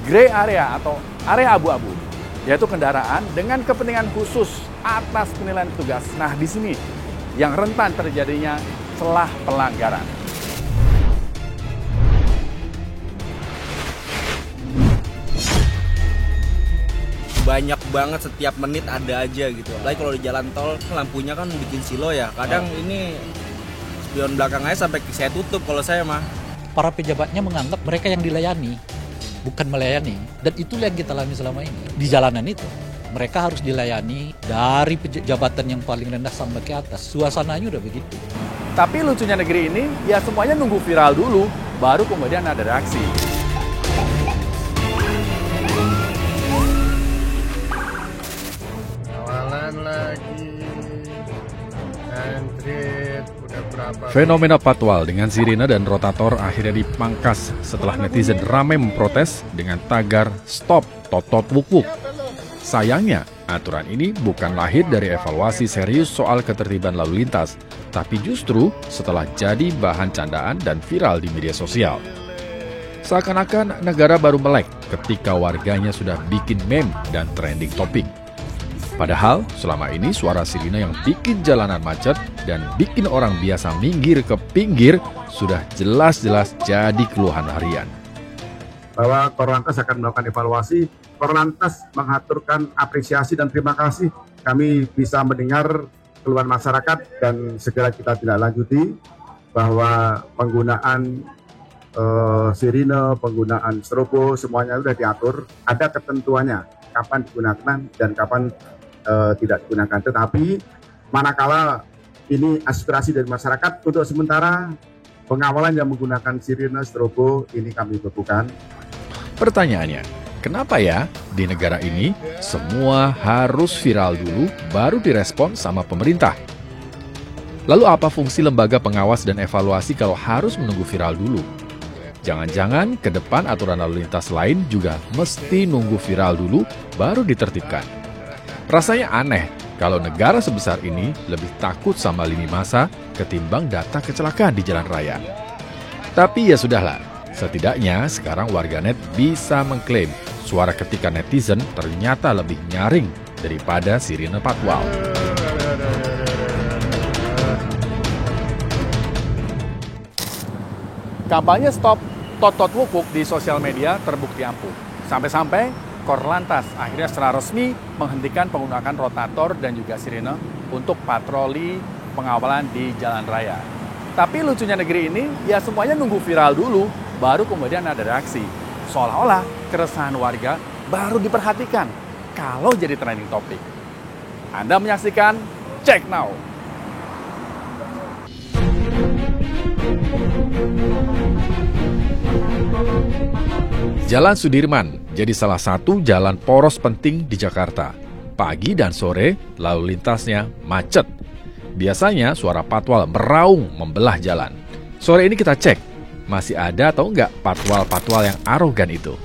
Gray area atau area abu-abu, yaitu kendaraan dengan kepentingan khusus atas penilaian petugas. Nah, di sini yang rentan terjadinya celah pelanggaran. Banyak banget, setiap menit ada aja gitu. Apalagi kalau di jalan tol, lampunya kan bikin silo ya. Kadang ini spion belakang aja sampai saya tutup kalau saya mah. Para pejabatnya menganggap mereka yang dilayani, bukan melayani. Dan itulah yang kita alami selama ini. Di jalanan itu, mereka harus dilayani dari jabatan yang paling rendah sampai ke atas. Suasananya udah begitu. Tapi lucunya negeri ini, ya semuanya nunggu viral dulu, baru kemudian ada reaksi. Awalan lagi, antrit, udah berapa? Fenomena patwal dengan sirine dan rotator akhirnya dipangkas setelah netizen ramai memprotes dengan tagar "Stop Totot Wuk Wuk". Sayangnya, aturan ini bukan lahir dari evaluasi serius soal ketertiban lalu lintas, tapi justru setelah jadi bahan candaan dan viral di media sosial. Seakan-akan negara baru melek ketika warganya sudah bikin meme dan trending topic. Padahal selama ini suara sirine yang bikin jalanan macet dan bikin orang biasa minggir ke pinggir sudah jelas-jelas jadi keluhan harian. Bahwa Korlantas akan melakukan evaluasi, Korlantas mengaturkan apresiasi dan terima kasih kami bisa mendengar keluhan masyarakat dan segera kita tindak lanjuti bahwa penggunaan sirine, penggunaan strobo semuanya sudah diatur, ada ketentuannya kapan digunakan dan kapan tidak digunakan. Tetapi manakala ini aspirasi dari masyarakat, untuk sementara pengawalan yang menggunakan sirine strobo ini kami bekukan. Pertanyaannya, kenapa ya di negara ini semua harus viral dulu baru direspon sama pemerintah? Lalu apa fungsi lembaga pengawas dan evaluasi kalau harus menunggu viral dulu? Jangan-jangan ke depan aturan lalu lintas lain juga mesti nunggu viral dulu baru ditertibkan. Rasanya aneh kalau negara sebesar ini lebih takut sama lini massa ketimbang data kecelakaan di jalan raya. Tapi ya sudahlah, setidaknya sekarang warganet bisa mengklaim suara ketika netizen ternyata lebih nyaring daripada sirine patwal. Kampanye Stop Totot Wuk Wuk di sosial media terbukti ampuh. Sampai-sampai Korlantas akhirnya secara resmi menghentikan penggunaan rotator dan juga sirine untuk patroli pengawalan di jalan raya. Tapi lucunya negeri ini, ya semuanya nunggu viral dulu, baru kemudian ada reaksi. Seolah-olah keresahan warga baru diperhatikan kalau jadi trending topik. Anda menyaksikan Check Now. Jalan Sudirman jadi salah satu jalan poros penting di Jakarta. Pagi dan sore lalu lintasnya macet. Biasanya suara patwal meraung membelah jalan. Sore ini kita cek, masih ada atau enggak patwal-patwal yang arogan itu.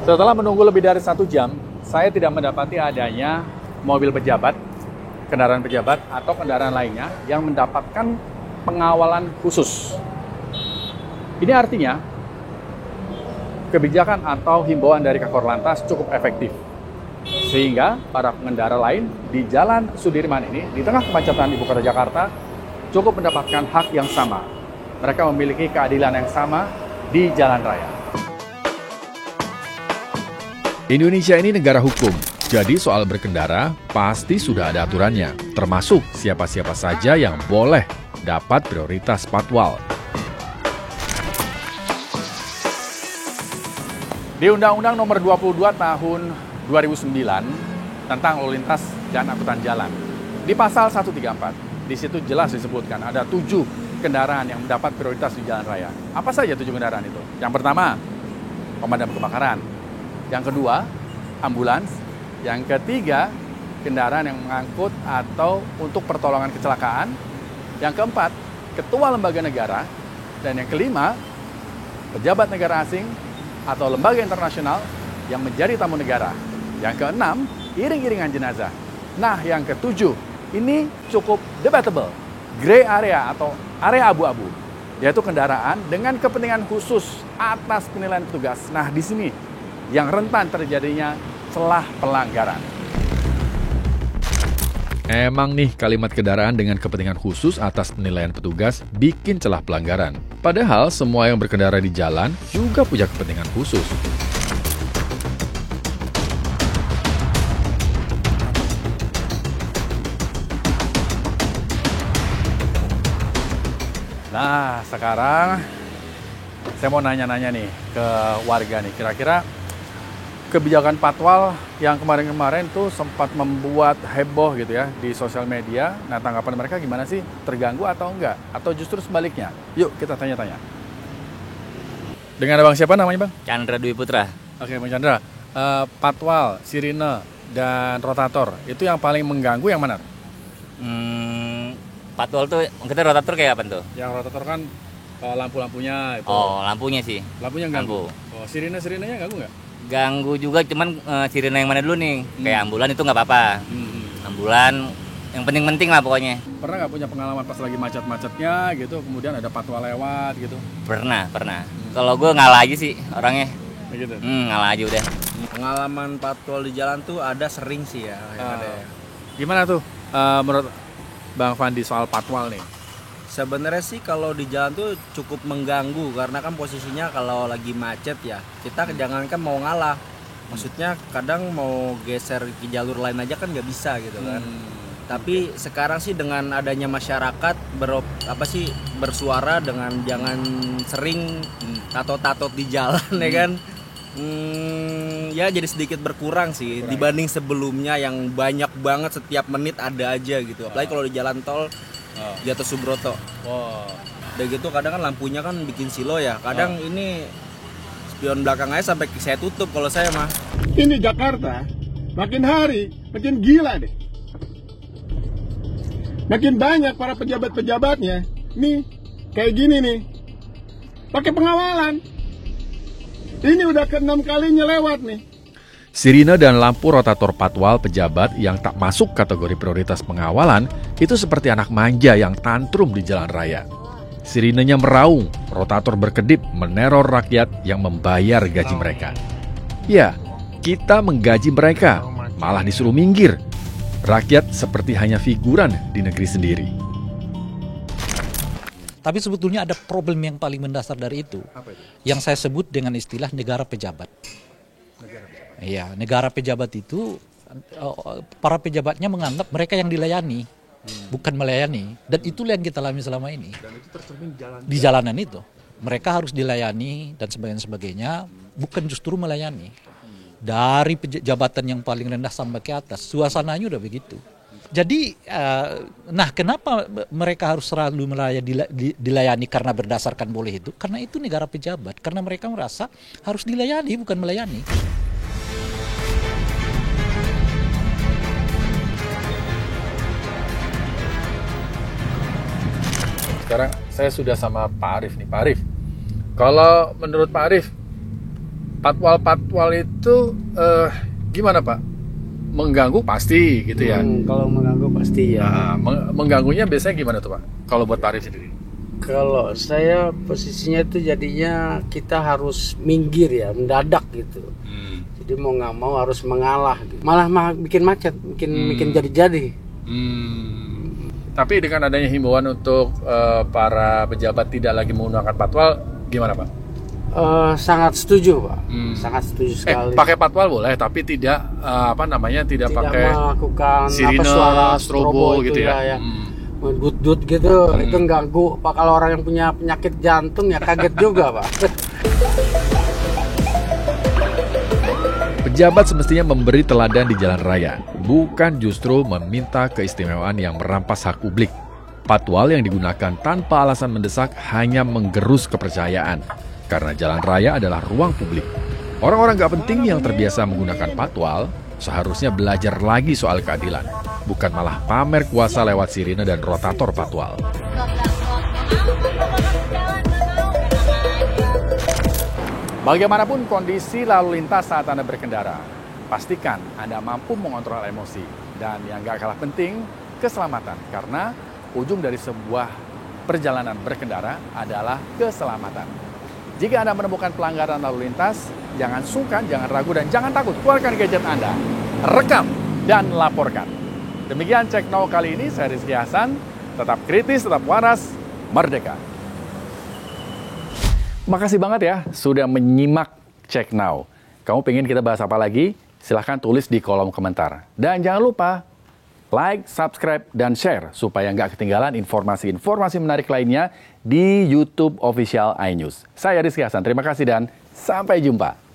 Setelah menunggu lebih dari 1 jam, saya tidak mendapati adanya mobil pejabat, kendaraan pejabat, atau kendaraan lainnya yang mendapatkan pengawalan khusus. Ini artinya kebijakan atau himbauan dari Korlantas cukup efektif. Sehingga para pengendara lain di Jalan Sudirman ini, di tengah kemacetan ibu kota Jakarta, cukup mendapatkan hak yang sama. Mereka memiliki keadilan yang sama di jalan raya. Indonesia ini negara hukum, jadi soal berkendara pasti sudah ada aturannya, termasuk siapa-siapa saja yang boleh dapat prioritas patwal. Di Undang-Undang Nomor 22 Tahun 2009 tentang lalu lintas dan angkutan jalan, di pasal 134, di situ jelas disebutkan ada 7 kendaraan yang mendapat prioritas di jalan raya. Apa saja 7 kendaraan itu? Yang pertama, pemadam kebakaran. Yang kedua, ambulans. Yang ketiga, kendaraan yang mengangkut atau untuk pertolongan kecelakaan. Yang keempat, ketua lembaga negara. Dan yang kelima, pejabat negara asing atau lembaga internasional yang menjadi tamu negara. Yang keenam, iring-iringan jenazah. Nah, yang ketujuh, ini cukup debatable. Gray area atau area abu-abu, yaitu kendaraan dengan kepentingan khusus atas penilaian petugas. Nah, di sini yang rentan terjadinya celah pelanggaran. Emang nih kalimat kendaraan dengan kepentingan khusus atas penilaian petugas bikin celah pelanggaran. Padahal semua yang berkendara di jalan juga punya kepentingan khusus. Nah, sekarang saya mau nanya-nanya nih ke warga nih. Kira-kira kebijakan patwal yang kemarin-kemarin tuh sempat membuat heboh gitu ya di sosial media. Nah, tanggapan mereka gimana sih? Terganggu atau enggak? Atau justru sebaliknya? Yuk kita tanya-tanya. Dengan abang siapa namanya, Bang? Chandra Dwi Putra. Oke, Bang Chandra. Patwal, sirine, dan rotator, itu yang paling mengganggu yang mana? Patwal tuh, kita rotator kayak apa tuh? Yang rotator kan lampu-lampunya itu. Oh, lampunya sih. Lampunya ganggu? Lampu. Oh, sirine-sirinenya ganggu nggak? Ganggu juga, cuman sirine yang mana dulu nih? Kayak ambulan itu nggak apa-apa. Ambulan, yang penting-penting lah pokoknya. Pernah nggak punya pengalaman pas lagi macet-macetnya gitu, kemudian ada patwal lewat gitu? Pernah. Kalau gue ngalah aja sih orangnya. Gitu? Ngalah aja udah. Pengalaman patwal di jalan tuh ada sering sih ya. Gimana tuh menurut Bang Fandi soal patwal nih? Sebenarnya sih kalau di jalan tuh cukup mengganggu karena kan posisinya kalau lagi macet ya kita jangankan mau ngalah, maksudnya kadang mau geser ke jalur lain aja kan nggak bisa gitu kan. Tapi sekarang sih dengan adanya masyarakat bersuara dengan jangan sering tato-tato di jalan ya kan. Ya jadi sedikit berkurang sih dibanding sebelumnya yang banyak banget setiap menit ada aja gitu. Apalagi kalau di jalan tol Gatot Subroto. Udah gitu kadang kan lampunya kan bikin silo ya. Kadang ini spion belakang aja sampai saya tutup kalau saya mah. Ini Jakarta makin hari makin gila deh. Makin banyak para pejabat-pejabatnya nih kayak gini nih. Pakai pengawalan. Ini udah ke-6 kalinya lewat nih. Sirine dan lampu rotator patwal pejabat yang tak masuk kategori prioritas pengawalan itu seperti anak manja yang tantrum di jalan raya. Sirinenya meraung, rotator berkedip meneror rakyat yang membayar gaji mereka. Ya, kita menggaji mereka, malah disuruh minggir. Rakyat seperti hanya figuran di negeri sendiri. Tapi sebetulnya ada problem yang paling mendasar dari itu. Apa itu? Yang saya sebut dengan istilah negara pejabat. Iya, negara pejabat itu para pejabatnya menganggap mereka yang dilayani, bukan melayani. Dan itulah yang kita alami selama ini. Dan itu tercermin di jalanan itu. Mereka harus dilayani dan sebagainya, bukan justru melayani. Dari jabatan yang paling rendah sampai ke atas, suasananya udah begitu. Jadi, nah kenapa mereka harus selalu dilayani karena berdasarkan boleh itu? Karena itu negara pejabat, karena mereka merasa harus dilayani bukan melayani. Sekarang saya sudah sama Pak Arief nih. Pak Arief, kalau menurut Pak Arief, patwal-patwal itu gimana Pak? Mengganggu pasti gitu ya? Kalau mengganggu pasti ya. Mengganggunya biasanya gimana tuh Pak? Kalau buat Pak Arief sendiri? Kalau saya posisinya itu jadinya kita harus minggir ya, mendadak gitu. Jadi mau nggak mau harus mengalah gitu. Malah bikin macet, bikin jadi-jadi. Tapi dengan adanya himbauan untuk para pejabat tidak lagi menggunakan patwal, gimana Pak? Sangat setuju Pak, sangat setuju sekali. Pakai patwal boleh, tapi tidak tidak pakai melakukan sirine, suara strobo gitu ya. Dut gitu, itu ganggu Pak. Kalau orang yang punya penyakit jantung ya kaget juga Pak. Pejabat semestinya memberi teladan di jalan raya, bukan justru meminta keistimewaan yang merampas hak publik. Patwal yang digunakan tanpa alasan mendesak hanya menggerus kepercayaan, karena jalan raya adalah ruang publik. Orang-orang gak penting yang terbiasa menggunakan patwal seharusnya belajar lagi soal keadilan, bukan malah pamer kuasa lewat sirine dan rotator patwal. Bagaimanapun kondisi lalu lintas saat Anda berkendara, pastikan Anda mampu mengontrol emosi. Dan yang gak kalah penting, keselamatan. Karena ujung dari sebuah perjalanan berkendara adalah keselamatan. Jika Anda menemukan pelanggaran lalu lintas, jangan sungkan, jangan ragu, dan jangan takut. Keluarkan gadget Anda, rekam, dan laporkan. Demikian Cek Now kali ini, saya Rizky Hasan. Tetap kritis, tetap waras, merdeka. Makasih banget ya sudah menyimak Cek Now. Kamu pengen kita bahas apa lagi? Silahkan tulis di kolom komentar. Dan jangan lupa like, subscribe, dan share supaya nggak ketinggalan informasi-informasi menarik lainnya di YouTube Official iNews. Saya Rizky Hasan, terima kasih dan sampai jumpa.